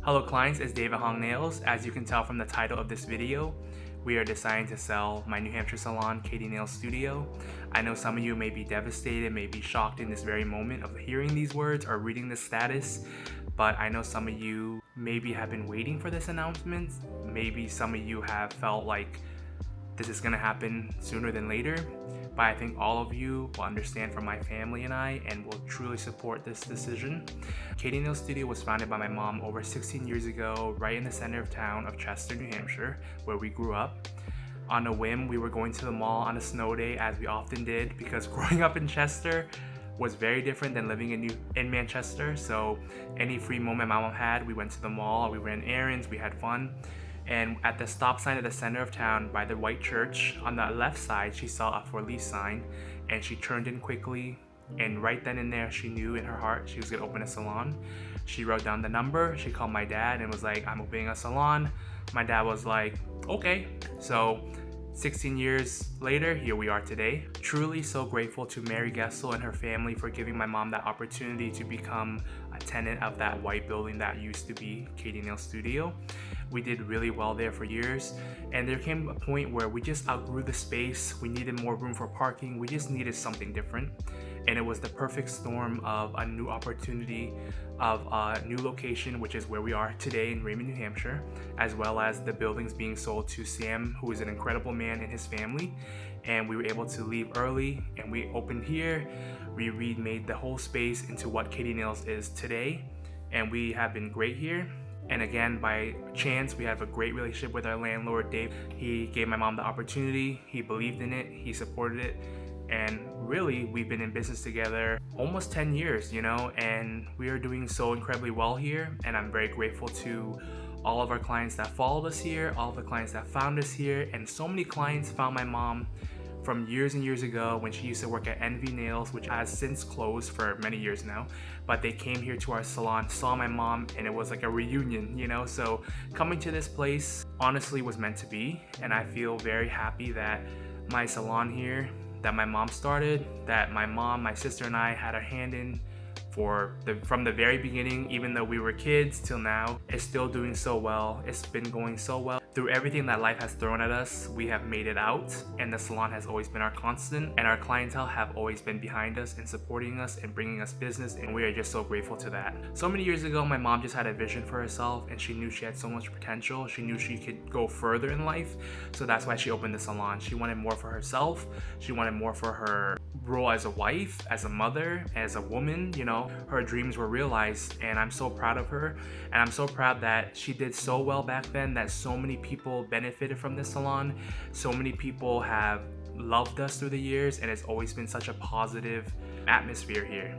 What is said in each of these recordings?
Hello clients, it's David Hong Nails. As you can tell from the title of this video, we are deciding to sell my New Hampshire salon, Katie Nails Studio. I know some of you may be devastated, may be shocked in this very moment of hearing these words or reading this status, but I know some of you maybe have been waiting for this announcement. Maybe some of you have felt like this is gonna happen sooner than later, but I think all of you will understand from my family and I and will truly support this decision. Katie Nails Studio was founded by my mom over 16 years ago, right in the center of town of Chester, New Hampshire, where we grew up. On a whim, we were going to the mall on a snow day, as we often did, because growing up in Chester was very different than living in Manchester. So any free moment my mom had, we went to the mall, we ran errands, we had fun. And at the stop sign at the center of town by the white church, on the left side, she saw a for lease sign and she turned in quickly. And right then and there, she knew in her heart she was gonna open a salon. She wrote down the number, she called my dad and was like, I'm opening a salon. My dad was like, okay. So 16 years later, here we are today. Truly so grateful to Mary Gessel and her family for giving my mom that opportunity to become a tenant of that white building that used to be Katie Nails Studio. We did really well there for years, and there came a point where we just outgrew the space. We needed more room for parking. We just needed something different, and it was the perfect storm of a new opportunity, of a new location, which is where we are today in Raymond, New Hampshire, as well as the buildings being sold to Sam, who is an incredible man, and his family. And we were able to leave early, and we opened here. We remade the whole space into what Katie Nails is today, and we have been great here. And again, by chance, we have a great relationship with our landlord, Dave. He gave my mom the opportunity, he believed in it, he supported it, and really, we've been in business together almost 10 years, and we are doing so incredibly well here, and I'm very grateful to all of our clients that followed us here, all of the clients that found us here, and so many clients found my mom from years and years ago when she used to work at NV Nails, which has since closed for many years now. But they came here to our salon, saw my mom, and it was like a reunion, So coming to this place honestly was meant to be. And I feel very happy that my salon here, that my mom started, that my mom, my sister, and I had a hand in from the very beginning, even though we were kids till now, it's still doing so well. It's been going so well. Through everything that life has thrown at us, we have made it out, and the salon has always been our constant, and our clientele have always been behind us and supporting us and bringing us business, and we are just so grateful to that. So many years ago, my mom just had a vision for herself, and she knew she had so much potential. She knew she could go further in life, so that's why she opened the salon. She wanted more for herself. She wanted more for her role as a wife, as a mother, as a woman. Her dreams were realized, and I'm so proud of her, and I'm so proud that she did so well back then that so many people benefited from this salon. So many people have loved us through the years, and it's always been such a positive atmosphere here.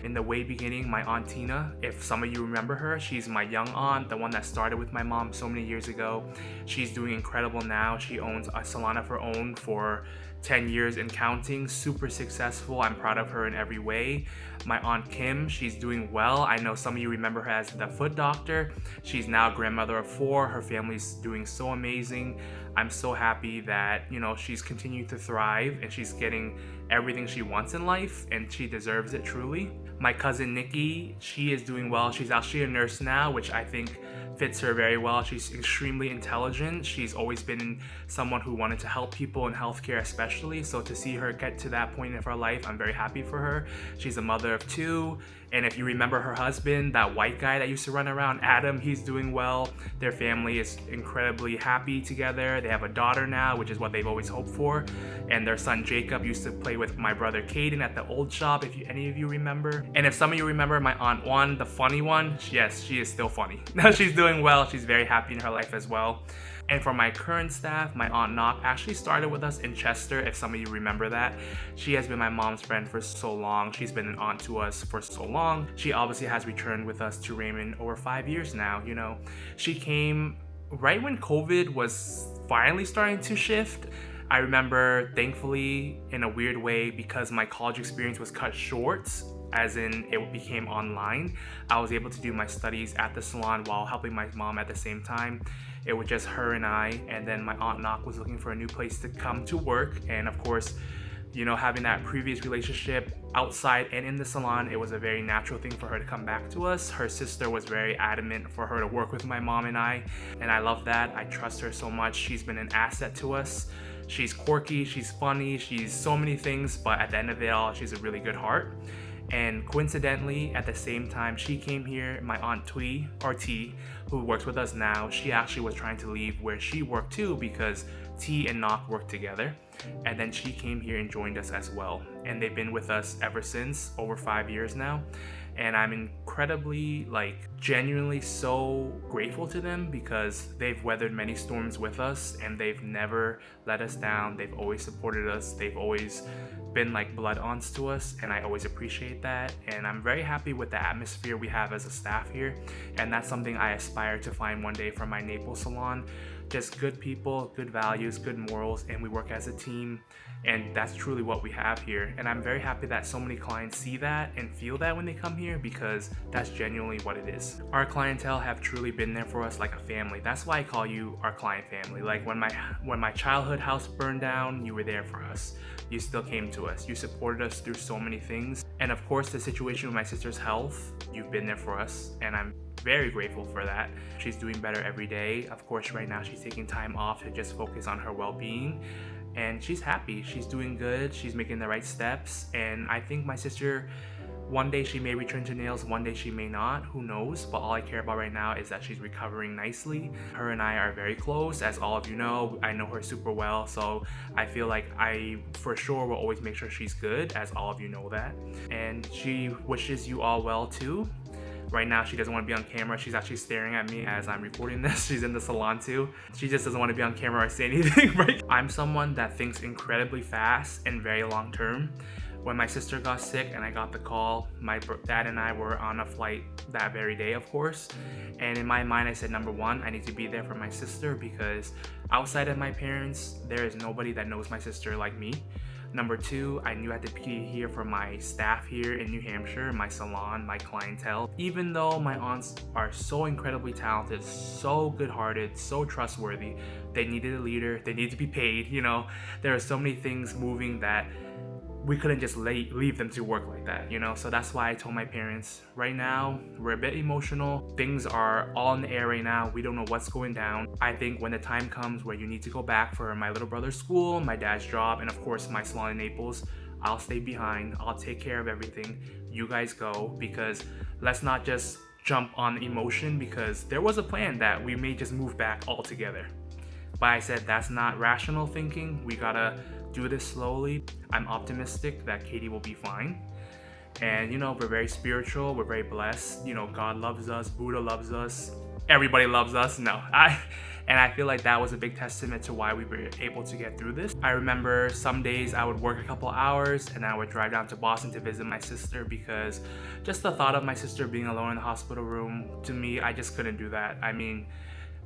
In the way beginning, my aunt Tina, if some of you remember her, she's my young aunt, the one that started with my mom so many years ago. She's doing incredible now. She owns a salon of her own for 10 years and counting, super successful. I'm proud of her in every way. My aunt Kim, she's doing well. I know some of you remember her as the foot doctor. She's now a grandmother of 4. Her family's doing so amazing. I'm so happy that, she's continuing to thrive and she's getting everything she wants in life, and she deserves it truly. My cousin Nikki, she is doing well. She's actually a nurse now, which I think fits her very well. She's extremely intelligent. She's always been someone who wanted to help people in healthcare especially. So to see her get to that point of her life, I'm very happy for her. She's a mother of 2. And if you remember her husband, that white guy that used to run around, Adam, he's doing well. Their family is incredibly happy together. They have a daughter now, which is what they've always hoped for. And their son Jacob used to play with my brother Caden at the old shop, if any of you remember. And if some of you remember my aunt Juan, the funny one, yes, she is still funny. She's doing well. She's very happy in her life as well. And for my current staff, my aunt Knock actually started with us in Chester, if some of you remember that. She has been my mom's friend for so long. She's been an aunt to us for so long. She obviously has returned with us to Raymond over 5 years now. She came right when COVID was finally starting to shift. I remember, thankfully, in a weird way, because my college experience was cut short, as in it became online, I was able to do my studies at the salon while helping my mom at the same time. It was just her and I, and then my aunt Knock was looking for a new place to come to work, and of course, You know, having that previous relationship outside and in the salon, it was a very natural thing for her to come back to us. Her sister was very adamant for her to work with my mom and I love that. I trust her so much. She's been an asset to us. She's quirky, she's funny, she's so many things, but at the end of it all, she's a really good heart. And coincidentally, at the same time she came here, my aunt T, who works with us now, she actually was trying to leave where she worked too, because T and Knock work together. And then she came here and joined us as well. And they've been with us ever since, over 5 years now. And I'm incredibly, genuinely so grateful to them, because they've weathered many storms with us and they've never let us down. They've always supported us. They've always been like blood aunts to us, and I always appreciate that. And I'm very happy with the atmosphere we have as a staff here, and that's something I aspire to find one day for my Naples salon. Just good people, good values, good morals, and we work as a team, and that's truly what we have here. And I'm very happy that so many clients see that and feel that when they come here, because that's genuinely what it is. Our clientele have truly been there for us like a family. That's why I call you our client family. Like when my childhood house burned down, you were there for us. You still came to us. You supported us through so many things. And of course, the situation with my sister's health, you've been there for us, and I'm very grateful for that. She's doing better every day. Of course, right now she's taking time off to just focus on her well-being, and she's happy. She's doing good. She's making the right steps, and I think my sister, one day she may return to nails, one day she may not, who knows, but all I care about right now is that she's recovering nicely. Her and I are very close, as all of you know. I know her super well, so I feel like I for sure will always make sure she's good, as all of you know that. And she wishes you all well too. Right now she doesn't want to be on camera. She's actually staring at me as I'm recording this. She's in the salon too. She just doesn't want to be on camera or say anything, right? I'm someone that thinks incredibly fast and very long term. When my sister got sick and I got the call, my dad and I were on a flight that very day, of course. And in my mind, I said, number one, I need to be there for my sister, because outside of my parents, there is nobody that knows my sister like me. Number two, I knew I had to be here for my staff here in New Hampshire, my salon, my clientele. Even though my aunts are so incredibly talented, so good-hearted, so trustworthy, they needed a leader, they need to be paid, you know. There are so many things moving that we couldn't just leave them to work like that, you know? So that's why I told my parents, right now, we're a bit emotional. Things are all in the air right now. We don't know what's going down. I think when the time comes where you need to go back for my little brother's school, my dad's job, and of course my salon in Naples, I'll stay behind. I'll take care of everything. You guys go, because let's not just jump on emotion, because there was a plan that we may just move back altogether. But I said that's not rational thinking. We gotta do this slowly. I'm optimistic that Katie will be fine. And you know, we're very spiritual, we're very blessed. You know, God loves us, Buddha loves us, everybody loves us. And I feel like that was a big testament to why we were able to get through this. I remember some days I would work a couple hours and I would drive down to Boston to visit my sister, because just the thought of my sister being alone in the hospital room, to me, I just couldn't do that. I mean,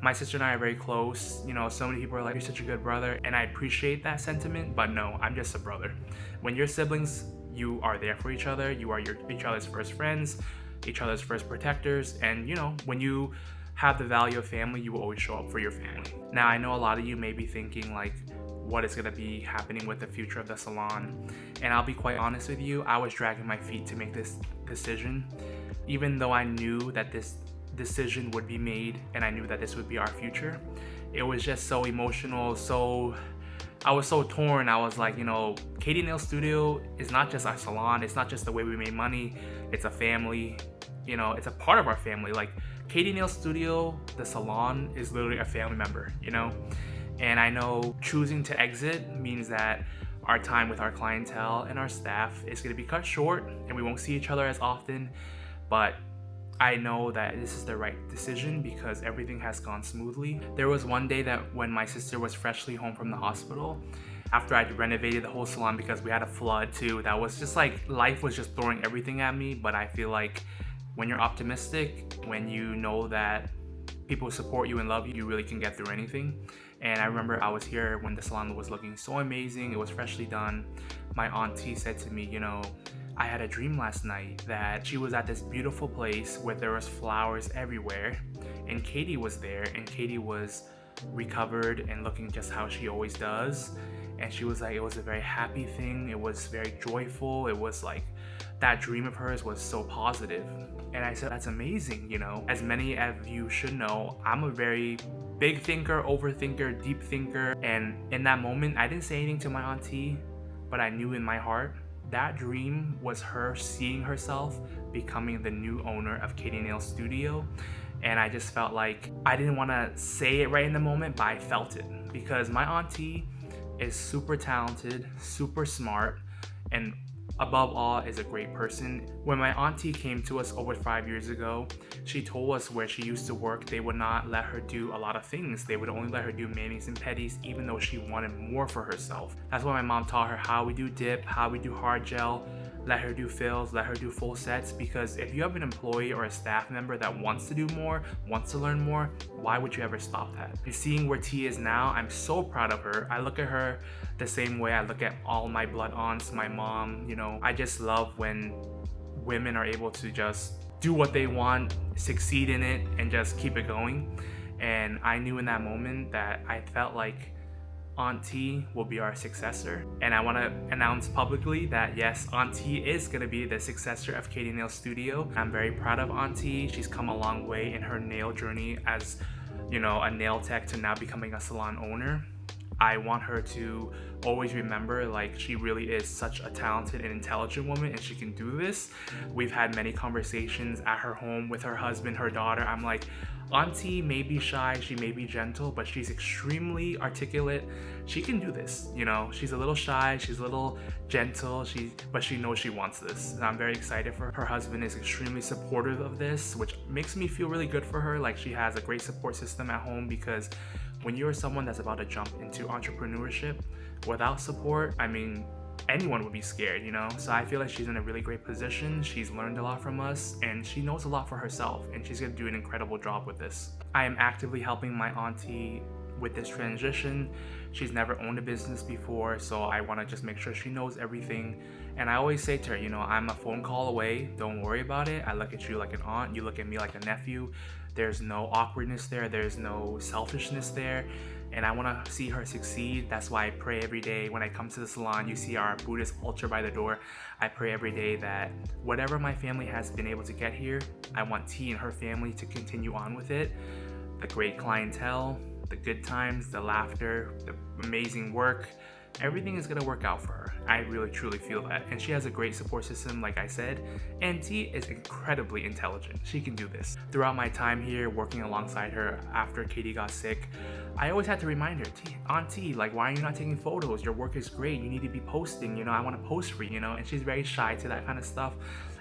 my sister and I are very close. You know, so many people are like, you're such a good brother, and I appreciate that sentiment, but no, I'm just a brother. When you're siblings, you are there for each other. You are each other's first friends, each other's first protectors, and you know, when you have the value of family, you will always show up for your family. Now, I know a lot of you may be thinking like, what is gonna be happening with the future of the salon? And I'll be quite honest with you, I was dragging my feet to make this decision, even though I knew that this decision would be made and I knew that this would be our future. It was just so emotional, I was so torn. I was like, you know, Katie Nail Studio is not just our salon, it's not just the way we make money, it's a family, you know, it's a part of our family. Like Katie Nail Studio, the salon, is literally a family member, you know? And I know choosing to exit means that our time with our clientele and our staff is gonna be cut short and we won't see each other as often, but I know that this is the right decision because everything has gone smoothly. There was one day that when my sister was freshly home from the hospital, after I'd renovated the whole salon because we had a flood too, that was just like, life was just throwing everything at me. But I feel like when you're optimistic, when you know that people support you and love you, you really can get through anything. And I remember I was here when the salon was looking so amazing, it was freshly done. My auntie said to me, you know, I had a dream last night that she was at this beautiful place where there was flowers everywhere and Katie was there, and Katie was recovered and looking just how she always does. And she was like, it was a very happy thing. It was very joyful. It was like that dream of hers was so positive. And I said, that's amazing, you know. As many of you should know, I'm a very big thinker, overthinker, deep thinker. And in that moment, I didn't say anything to my auntie, but I knew in my heart that dream was her seeing herself becoming the new owner of Katie Nail Studio. And I just felt like I didn't want to say it right in the moment, but I felt it because my auntie is super talented, super smart, and above all is a great person. When my auntie came to us over 5 years ago, she told us where she used to work, they would not let her do a lot of things. They would only let her do manis and petties, even though she wanted more for herself. That's why my mom taught her how we do dip, how we do hard gel, let her do fills, let her do full sets, because if you have an employee or a staff member that wants to do more, wants to learn more, why would you ever stop that? And seeing where T is now, I'm so proud of her. I look at her the same way I look at all my blood aunts, my mom, you know. I just love when women are able to just do what they want, succeed in it, and just keep it going. And I knew in that moment that I felt like Auntie will be our successor. And I want to announce publicly that yes, Auntie is going to be the successor of Katie Nail Studio. I'm very proud of Auntie. She's come a long way in her nail journey as, you know, a nail tech to now becoming a salon owner. I want her to always remember, like, she really is such a talented and intelligent woman and she can do this. We've had many conversations at her home with her husband, her daughter. I'm like, Auntie may be shy, she may be gentle, but she's extremely articulate. She can do this, you know. She's a little shy, she's a little gentle, but she knows she wants this. And I'm very excited for her. Her husband is extremely supportive of this, which makes me feel really good for her. Like, she has a great support system at home, because when you're someone that's about to jump into entrepreneurship without support, I mean, anyone would be scared, you know? So I feel like she's in a really great position. She's learned a lot from us and she knows a lot for herself, and she's gonna do an incredible job with this. I am actively helping my auntie with this transition. She's never owned a business before, so I wanna just make sure she knows everything. And I always say to her, you know, I'm a phone call away, don't worry about it. I look at you like an aunt, you look at me like a nephew. There's no awkwardness there, there's no selfishness there, and I want to see her succeed. That's why I pray every day when I come to the salon. You see our Buddhist altar by the door. I pray every day that whatever my family has been able to get here, I want T and her family to continue on with it. The great clientele, the good times, the laughter, the amazing work, everything is going to work out for her. I really truly feel that. And she has a great support system, like I said, and T is incredibly intelligent. She can do this. Throughout my time here working alongside her after Katie got sick, I always had to remind her, Auntie, like, why are you not taking photos? Your work is great, you need to be posting, you know, I want to post for you, you know. And she's very shy to that kind of stuff.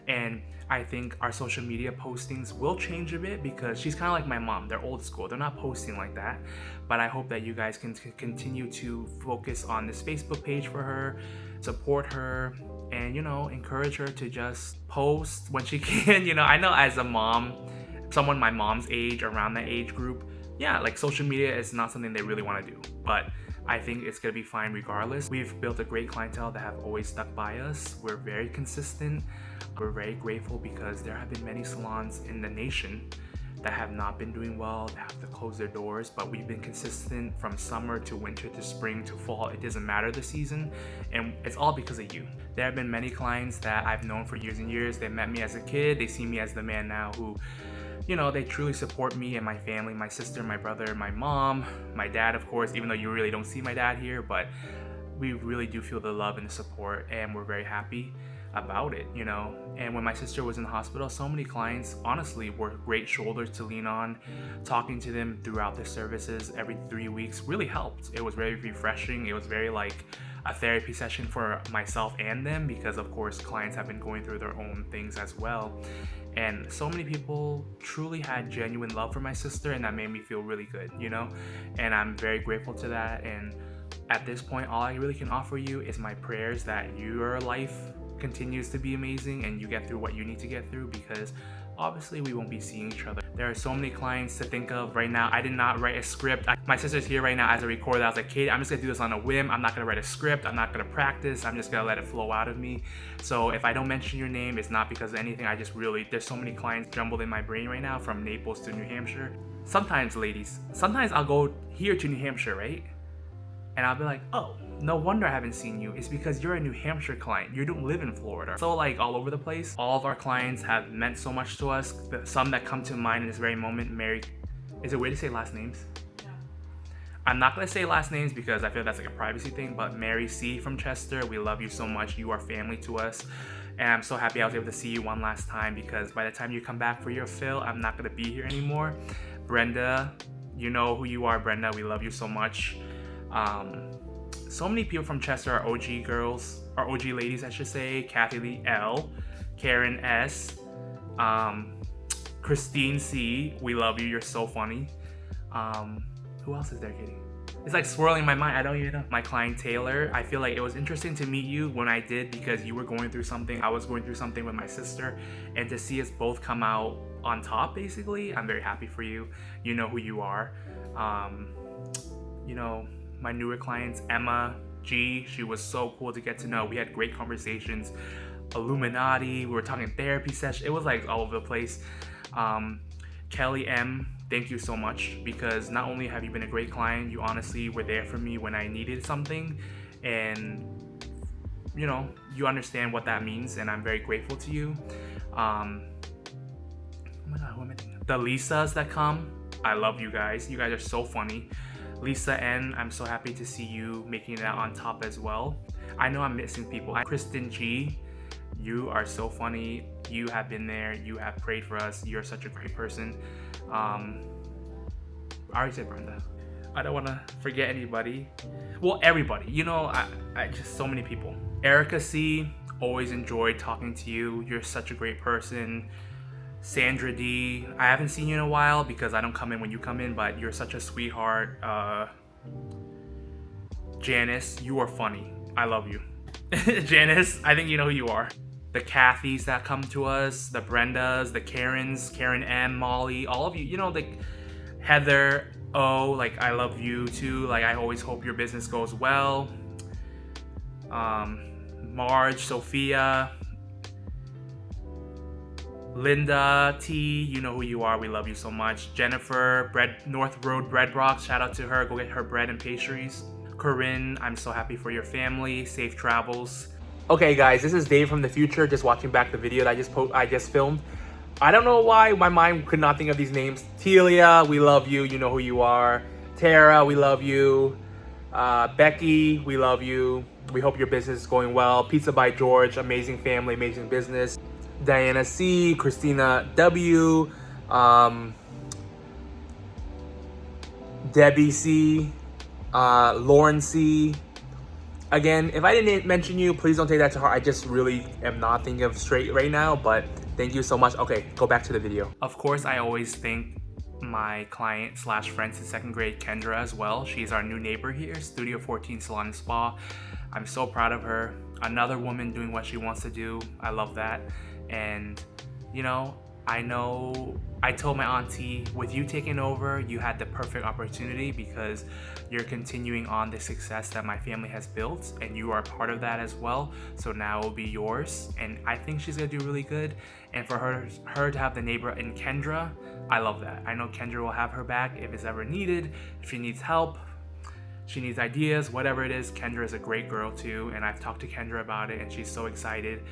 And I think our social media postings will change a bit, because she's kind of like my mom. They're old school. They're not posting like that. But I hope that you guys can continue to focus on this Facebook page for her, support her, and, you know, encourage her to just post when she can. You know, I know as a mom, someone my mom's age, around that age group, yeah, like, social media is not something they really want to do. But I think it's gonna be fine regardless. We've built a great clientele that have always stuck by us. We're very consistent. We're very grateful, because there have been many salons in the nation that have not been doing well, that have to close their doors, but we've been consistent from summer to winter to spring to fall. It doesn't matter the season, and it's all because of you. There have been many clients that I've known for years and years. They met me as a kid, they see me as the man now who, you know, they truly support me and my family, my sister, my brother, my mom, my dad, of course, even though you really don't see my dad here, but we really do feel the love and the support, and we're very happy about it, you know. And when my sister was in the hospital, so many clients honestly were great shoulders to lean on. Talking to them throughout the services every 3 weeks really helped. It was very refreshing. It was very like a therapy session for myself and them, because of course clients have been going through their own things as well. And so many people truly had genuine love for my sister, and that made me feel really good, you know. And I'm very grateful to that. And at this point, all I really can offer you is my prayers that your life continues to be amazing and you get through what you need to get through, because obviously we won't be seeing each other There are so many clients to think of right now. I did not write a script. My sister's here right now as a recorder. I was like, Kate, I'm just gonna do this on a whim. I'm not gonna write a script. I'm not gonna practice. I'm just gonna let it flow out of me. So if I don't mention your name, it's not because of anything. I just really, there's so many clients jumbled in my brain right now, from Naples to New Hampshire. Sometimes, ladies, sometimes I'll go here to New Hampshire, right? And I'll be like, oh, no wonder I haven't seen you. It's because you're a New Hampshire client. You don't live in Florida. So like all over the place. All of our clients have meant so much to us. Some that come to mind in this very moment, Mary, is it weird to say last names? Yeah. I'm not gonna say last names because I feel that's like a privacy thing, but Mary C from Chester, we love you so much. You are family to us. And I'm so happy I was able to see you one last time, because by the time you come back for your fill, I'm not gonna be here anymore. Brenda, you know who you are, Brenda. We love you so much. So many people from Chester are OG girls, or OG ladies, I should say. Kathy Lee L, Karen S, Christine C, we love you. You're so funny. Who else is there, Kitty? It's like swirling in my mind. I don't even know. My client Taylor, I feel like it was interesting to meet you when I did, because you were going through something. I was going through something with my sister, and to see us both come out on top, basically, I'm very happy for you. You know who you are. You know, my newer clients, Emma G, she was so cool to get to know. We had great conversations. Illuminati, we were talking therapy session. It was like all over the place. Kelly M, thank you so much, because not only have you been a great client, you honestly were there for me when I needed something, and you know, you understand what that means, and I'm very grateful to you. Oh my god, who am I thinking? The Lisas that come, I love you guys. You guys are so funny. Lisa N, I'm so happy to see you making that on top as well. I know I'm missing people. Kristen G, you are so funny. You have been there. You have prayed for us. You're such a great person. I already said Brenda. I don't want to forget anybody. Well, everybody. You know, I just so many people. Erica C, always enjoyed talking to you. You're such a great person. Sandra D, I haven't seen you in a while because I don't come in when you come in, but you're such a sweetheart. Janice, you are funny. I love you. Janice, I think you know who you are. The Kathys that come to us, the Brendas, the Karens, Karen M, Molly, all of you, you know, like Heather O, like I love you too. Like I always hope your business goes well. Marge, Sophia, Linda T, you know who you are. We love you so much. Jennifer, North Road Bread Box, shout out to her. Go get her bread and pastries. Corinne, I'm so happy for your family. Safe travels. Okay, guys, this is Dave from the future. Just watching back the video that I just filmed. I don't know why my mind could not think of these names. Telia, we love you. You know who you are. Tara, we love you. Becky, we love you. We hope your business is going well. Pizza by George, amazing family, amazing business. Diana C, Christina W, Debbie C, Lauren C. Again, if I didn't mention you, please don't take that to heart. I just really am not thinking of straight right now, but thank you so much. Okay, go back to the video. Of course, I always thank my client slash friend since second grade, Kendra, as well. She's our new neighbor here, Studio 14 Salon and Spa. I'm so proud of her. Another woman doing what she wants to do. I love that. And you know I told my auntie, with you taking over, you had the perfect opportunity, because you're continuing on the success that my family has built, and you are part of that as well. So now it will be yours, and I think she's gonna do really good. And for her to have the neighbor in Kendra, I love that. I know Kendra will have her back if it's ever needed. If she needs help, she needs ideas, whatever it is. Kendra is a great girl too, and I've talked to Kendra about it, and she's so excited.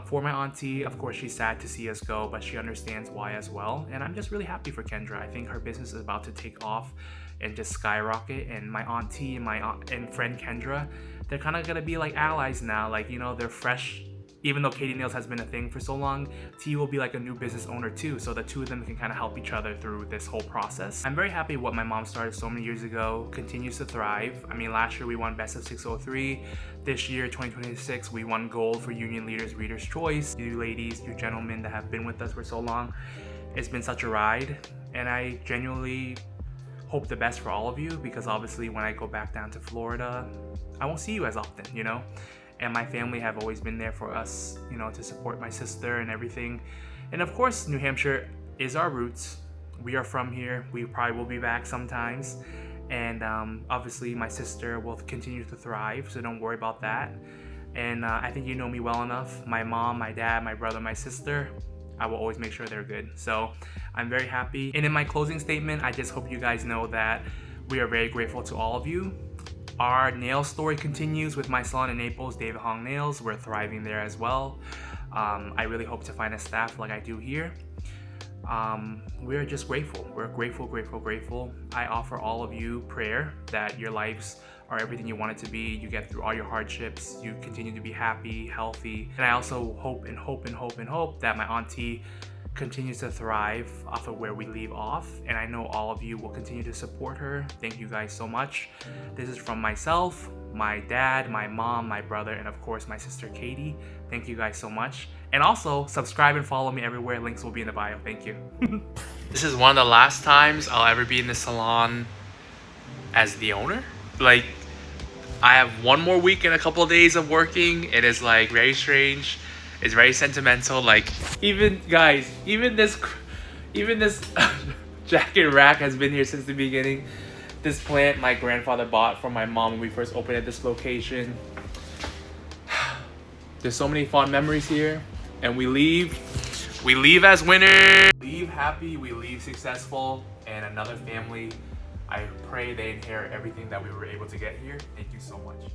For my auntie, of course, she's sad to see us go, but she understands why as well. And I'm just really happy for Kendra. I think her business is about to take off and just skyrocket. And my auntie and friend Kendra, they're kind of gonna be like allies now. Like, you know, they're fresh. Even though Katie Nails has been a thing for so long, T will be like a new business owner too. So the two of them can kind of help each other through this whole process. I'm very happy what my mom started so many years ago continues to thrive. I mean, last year we won Best of 603. This year, 2026, we won gold for Union Leaders Reader's Choice. You ladies, you gentlemen that have been with us for so long, it's been such a ride. And I genuinely hope the best for all of you, because obviously when I go back down to Florida, I won't see you as often, you know? And my family have always been there for us, you know, to support my sister and everything. And of course, New Hampshire is our roots. We are from here. We probably will be back sometimes. And obviously my sister will continue to thrive, so don't worry about that. And I think you know me well enough. My mom, my dad, my brother, my sister, I will always make sure they're good. So I'm very happy. And in my closing statement, I just hope you guys know that we are very grateful to all of you. Our nail story continues with my salon in Naples, David Hong Nails. We're thriving there as well. I really hope to find a staff like I do here. We're just grateful. We're grateful, grateful, grateful. I offer all of you prayer that your lives are everything you want it to be. You get through all your hardships. You continue to be happy, healthy. And I also hope and hope and hope and hope that my auntie continues to thrive off of where we leave off. And I know all of you will continue to support her. Thank you guys so much. This is from myself, my dad, my mom, my brother, and of course my sister Katie. Thank you guys so much. And also subscribe and follow me everywhere. Links will be in the bio. Thank you. This is one of the last times I'll ever be in the salon as the owner. Like, I have one more week and a couple of days of working. It is like very strange. It's very sentimental. Like, even guys, even this jacket rack has been here since the beginning. This plant my grandfather bought from my mom when we first opened at this location. There's so many fond memories here, and we leave as winners. We leave happy, we leave successful, and another family. I pray they inherit everything that we were able to get here. Thank you so much.